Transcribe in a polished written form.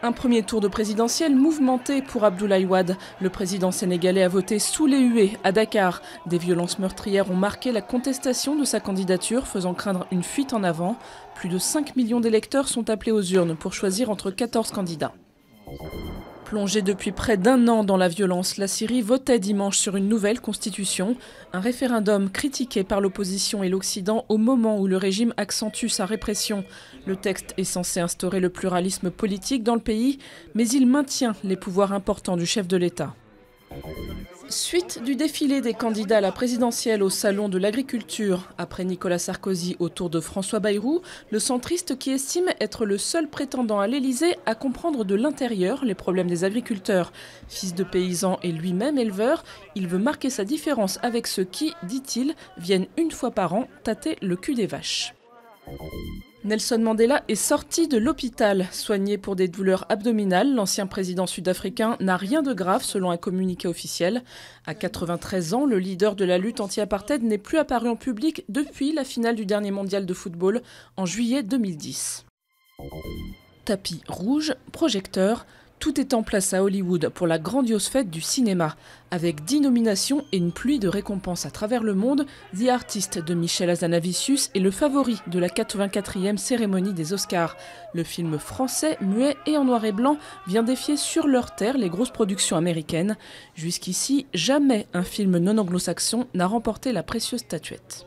Un premier tour de présidentiel mouvementé pour Abdoulaye Wade. Le président sénégalais a voté sous les huées à Dakar. Des violences meurtrières ont marqué la contestation de sa candidature, faisant craindre une fuite en avant. Plus de 5 millions d'électeurs sont appelés aux urnes pour choisir entre 14 candidats. Plongée depuis près d'un an dans la violence, la Syrie votait dimanche sur une nouvelle constitution. Un référendum critiqué par l'opposition et l'Occident au moment où le régime accentue sa répression. Le texte est censé instaurer le pluralisme politique dans le pays, mais il maintient les pouvoirs importants du chef de l'État. Suite du défilé des candidats à la présidentielle au Salon de l'Agriculture. Après Nicolas Sarkozy au tour de François Bayrou, le centriste qui estime être le seul prétendant à l'Élysée à comprendre de l'intérieur les problèmes des agriculteurs. Fils de paysan et lui-même éleveur, il veut marquer sa différence avec ceux qui, dit-il, viennent une fois par an tâter le cul des vaches. Nelson Mandela est sorti de l'hôpital. Soigné pour des douleurs abdominales, l'ancien président sud-africain n'a rien de grave selon un communiqué officiel. À 93 ans, le leader de la lutte anti-apartheid n'est plus apparu en public depuis la finale du dernier mondial de football en juillet 2010. Tapis rouge, projecteur, tout est en place à Hollywood pour la grandiose fête du cinéma. Avec 10 nominations et une pluie de récompenses à travers le monde, The Artist de Michel Hazanavicius est le favori de la 84e cérémonie des Oscars. Le film français, muet et en noir et blanc, vient défier sur leur terre les grosses productions américaines. Jusqu'ici, jamais un film non anglo-saxon n'a remporté la précieuse statuette.